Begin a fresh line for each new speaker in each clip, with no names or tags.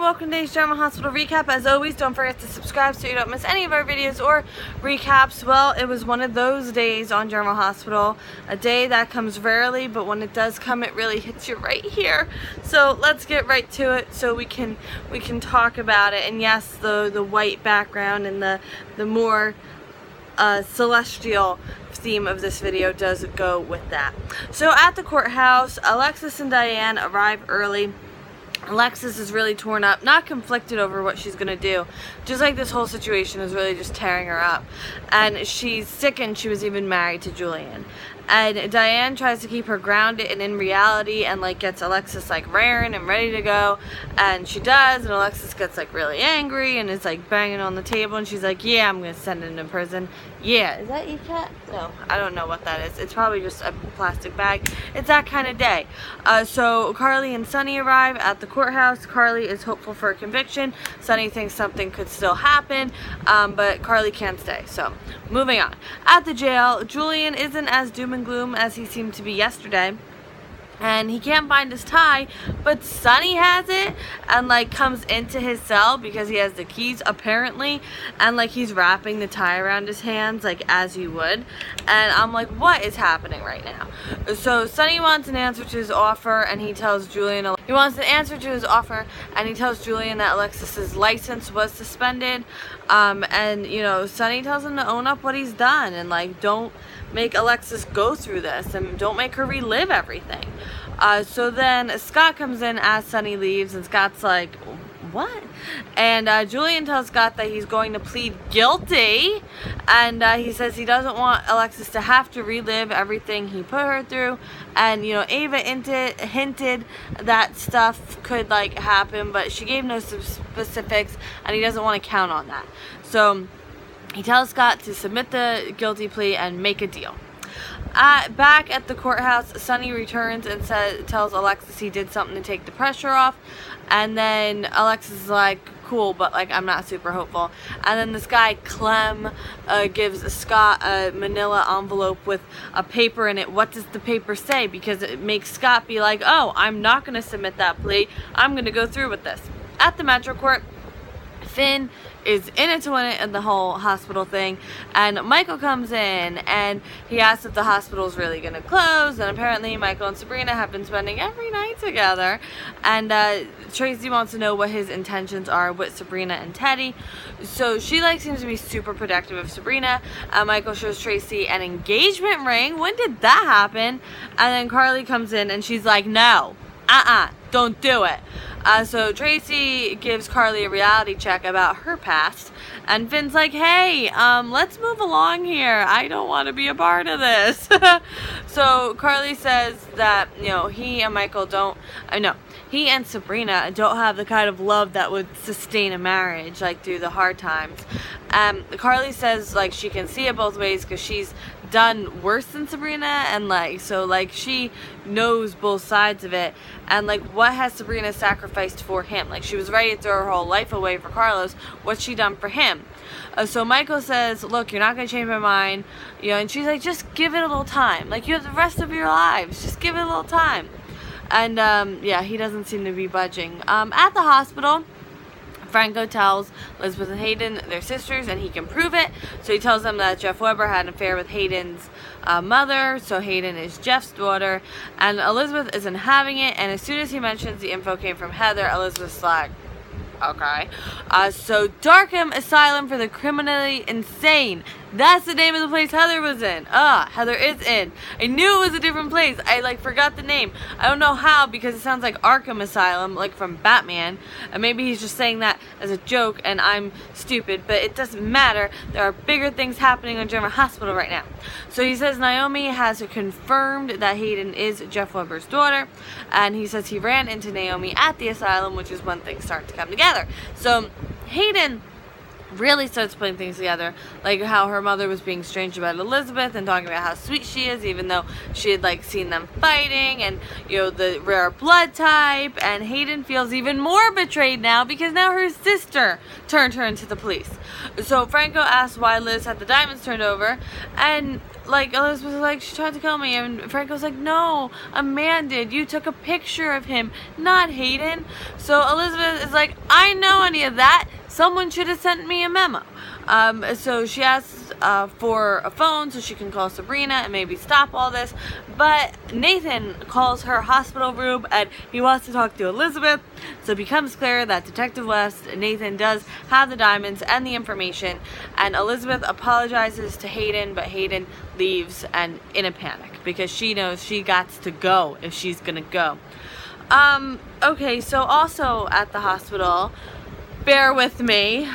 welcome to today's General Hospital recap. As always, don't forget to subscribe so you don't miss any of our videos or recaps. Well, it was one of those days on General Hospital, a day that comes rarely, but when it does come, it really hits you right here. So let's get right to it so we can talk about it. And yes, the white background and the more celestial theme of this video does go with that. So at the courthouse, Alexis and Diane arrive early. Alexis is really torn up, not conflicted over what she's gonna do, just like this whole situation is really just tearing her up. And she's sick, and she was even married to Julian. And Diane tries to keep her grounded and in reality, and like gets Alexis like raring and ready to go, and she does, and Alexis gets like really angry and is like banging on the table, and she's like, yeah, I'm gonna send him to prison. Yeah, is that you, cat? No, I don't know what that is. It's probably just a plastic bag. It's that kind of day. So Carly and Sonny arrive at the courthouse. Carly is hopeful for a conviction. Sonny thinks something could still happen, but Carly can't stay. So moving on. At the jail, Julian isn't as doom and gloom as he seemed to be yesterday, and he can't find his tie, but Sonny has it and like comes into his cell because he has the keys apparently, and like he's wrapping the tie around his hands like as you would, and I'm like, what is happening right now? So Sonny wants an answer to his offer, and he tells Julian that Alexis's license was suspended, and you know, Sonny tells him to own up what he's done and like don't make Alexis go through this and don't make her relive everything. So then Scott comes in as Sonny leaves, and Scott's like, what? And Julian tells Scott that he's going to plead guilty, and he says he doesn't want Alexis to have to relive everything he put her through. And you know, Ava hinted that stuff could like happen, but she gave no specifics, and he doesn't want to count on that. So he tells Scott to submit the guilty plea and make a deal. Back at the courthouse, Sonny returns and tells Alexis he did something to take the pressure off. And then Alexis is like, cool, but like I'm not super hopeful. And then this guy Clem gives Scott a manila envelope with a paper in it. What does the paper say? Because it makes Scott be like, oh, I'm not going to submit that plea. I'm going to go through with this. At the Metro Court, Finn is in it to win it in the whole hospital thing, and Michael comes in and he asks if the hospital is really going to close, and apparently Michael and Sabrina have been spending every night together, and Tracy wants to know what his intentions are with Sabrina and Teddy. So she like seems to be super protective of Sabrina. Michael shows Tracy an engagement ring. When did that happen? And then Carly comes in and she's like, no, don't do it. So Tracy gives Carly a reality check about her past, and Finn's like, hey, let's move along here. I don't want to be a part of this. So Carly says that, you know, he and Sabrina don't have the kind of love that would sustain a marriage, like through the hard times. Carly says like she can see it both ways because she's done worse than Sabrina, and like so like she knows both sides of it, and like what has Sabrina sacrificed for him? Like she was ready to throw her whole life away for Carlos. What's she done for him? So Michael says, look, you're not gonna change my mind, you know, and she's like, just give it a little time, like you have the rest of your lives, just give it a little time. And yeah, he doesn't seem to be budging. At the hospital, Franco tells Elizabeth and Hayden they're sisters, and he can prove it. So he tells them that Jeff Weber had an affair with Hayden's mother, so Hayden is Jeff's daughter, and Elizabeth isn't having it. And as soon as he mentions the info came from Heather, Elizabeth's like, okay. So Darkham Asylum for the Criminally Insane. That's the name of the place Heather was in. Heather is in. I knew it was a different place. I like forgot the name. I don't know how, because it sounds like Arkham Asylum, like from Batman. And maybe he's just saying that as a joke and I'm stupid, but it doesn't matter. There are bigger things happening on General Hospital right now. So he says Naomi has confirmed that Hayden is Jeff Weber's daughter, and he says he ran into Naomi at the asylum, which is when things start to come together. So Hayden really starts putting things together, like how her mother was being strange about Elizabeth and talking about how sweet she is, even though she had like seen them fighting, and you know, the rare blood type. And Hayden feels even more betrayed now because now her sister turned her into the police. So Franco asks why Liz had the diamonds turned over, and like Elizabeth was like, she tried to kill me, and Franco's like, no, a man did. You took a picture of him, not Hayden. So Elizabeth is like, I know any of that. Someone should have sent me a memo. So she asks for a phone so she can call Sabrina and maybe stop all this. But Nathan calls her hospital room and he wants to talk to Elizabeth. So it becomes clear that Detective West, Nathan, does have the diamonds and the information. And Elizabeth apologizes to Hayden, but Hayden leaves and in a panic because she knows she got to go if she's gonna go. Okay, so also at the hospital, bear with me,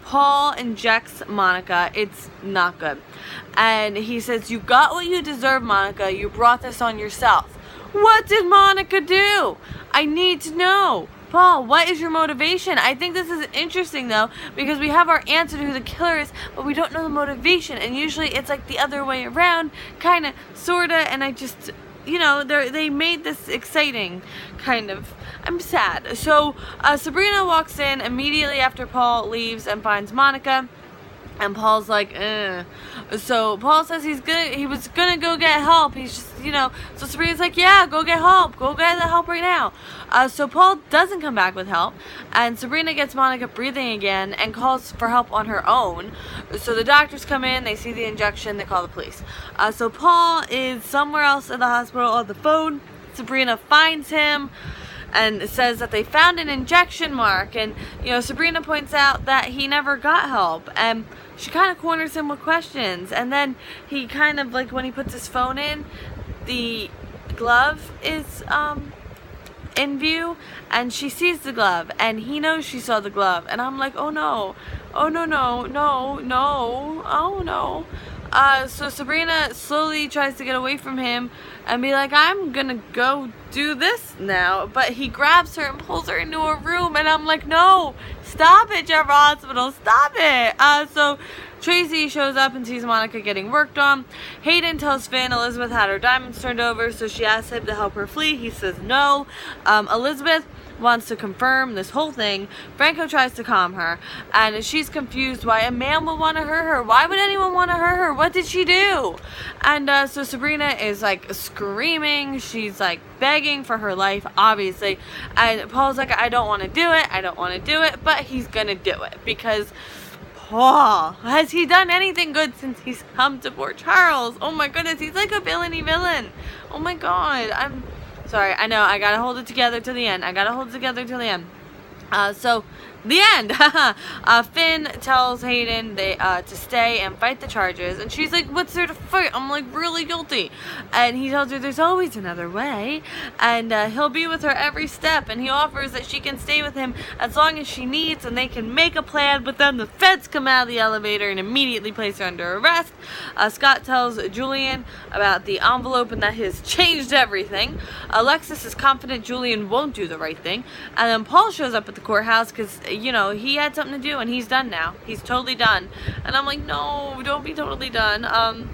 Paul injects Monica. It's not good. And he says, you got what you deserve, Monica. You brought this on yourself. What did Monica do? I need to know. Paul, what is your motivation? I think this is interesting, though, because we have our answer to who the killer is, but we don't know the motivation. And usually it's like the other way around, kind of, sort of, and I just, you know, they made this exciting, kind of. I'm sad. So Sabrina walks in immediately after Paul leaves and finds Monica, and Paul's like, So Paul says he was gonna go get help. He's just, you know, so Sabrina's like, yeah, go get help. Go get the help right now. So Paul doesn't come back with help, and Sabrina gets Monica breathing again and calls for help on her own. So the doctors come in, they see the injection, they call the police. So Paul is somewhere else in the hospital on the phone. Sabrina finds him and says that they found an injection mark, and you know, Sabrina points out that he never got help, and she kind of corners him with questions. And then he kind of, like, when he puts his phone in, the glove is in view, and she sees the glove, and he knows she saw the glove, and I'm like, oh no, oh no, no, no, no, oh no. So Sabrina slowly tries to get away from him and be like, I'm gonna go do this now. But he grabs her and pulls her into a room, and I'm like, no, stop it, General Hospital, stop it. So Tracy shows up and sees Monica getting worked on. Hayden tells Finn Elizabeth had her diamonds turned over, so she asks him to help her flee. He says no. Elizabeth wants to confirm this whole thing. Franco tries to calm her, and she's confused why a man would want to hurt her. Why would anyone want to hurt her? What did she do? And so Sabrina is like screaming. She's like begging for her life, obviously. And Paul's like, I don't want to do it. I don't want to do it. But he's going to do it because Paul, has he done anything good since he's come to Port Charles? Oh my goodness, he's like a villainy villain. Oh my god, I'm sorry, I know, I gotta hold it together to the end. So, the end. Finn tells Hayden to stay and fight the charges, and she's like, what's there to fight? I'm like, really guilty. And he tells her there's always another way, and he'll be with her every step, and he offers that she can stay with him as long as she needs, and they can make a plan. But then the feds come out of the elevator and immediately place her under arrest. Scott tells Julian about the envelope and that has changed everything. Alexis is confident Julian won't do the right thing, and then Paul shows up at the courthouse because, you know, he had something to do, and he's done now. He's totally done. And I'm like, no, don't be totally done.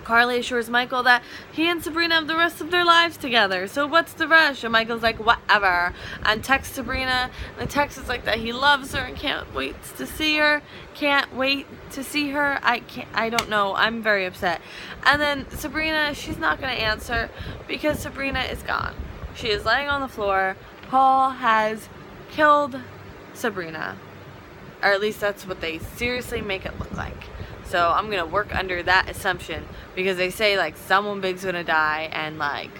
Carly assures Michael that he and Sabrina have the rest of their lives together. So what's the rush? And Michael's like, whatever. And texts Sabrina. And the text is like that he loves her and can't wait to see her. Can't wait to see her. I don't know. I'm very upset. And then Sabrina, she's not going to answer because Sabrina is gone. She is laying on the floor. Paul has killed Sabrina, or at least that's what they seriously make it look like. So I'm gonna work under that assumption because they say like someone big's gonna die, and like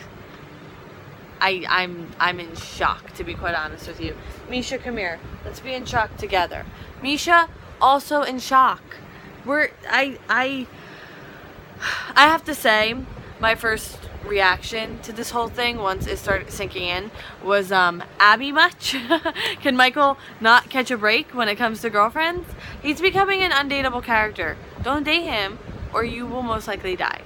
I'm in shock, to be quite honest with you. Misha, come here. Let's be in shock together. Misha, also in shock. I have to say, my first reaction to this whole thing once it started sinking in was Abby much? Can Michael not catch a break when it comes to girlfriends? He's becoming an undateable character. Don't date him or you will most likely die.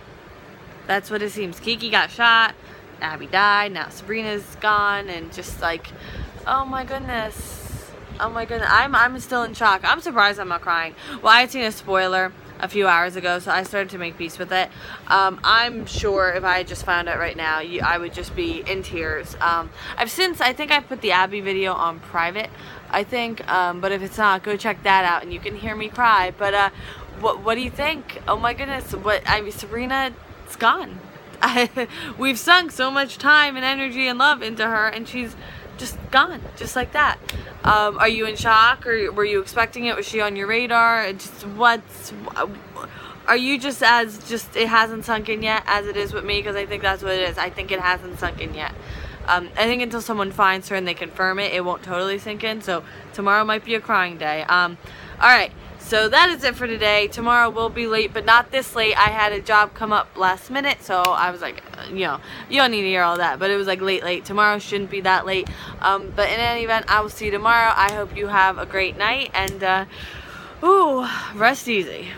That's what it seems. Kiki got shot, Abby died, now Sabrina's gone, and just like, oh my goodness. Oh my goodness, I'm still in shock. I'm surprised I'm not crying. Well, I had seen a spoiler a few hours ago, so I started to make peace with it. I'm sure if I had just found out right now, I would just be in tears. I think I put the Abby video on private, I think, but if it's not, go check that out and you can hear me cry. But what do you think? Oh my goodness, Sabrina, it's gone. We've sunk so much time and energy and love into her, and she's just gone, just like that. Are you in shock, or were you expecting it? Was she on your radar? Are you just it hasn't sunk in yet, as it is with me? Because I think that's what it is. I think it hasn't sunk in yet. I think until someone finds her and they confirm it, it won't totally sink in. So tomorrow might be a crying day. All right. So that is it for today. Tomorrow will be late, but not this late. I had a job come up last minute, so I was like, you know, you don't need to hear all that, but it was like late. Tomorrow shouldn't be that late. But in any event, I will see you tomorrow. I hope you have a great night, and rest easy.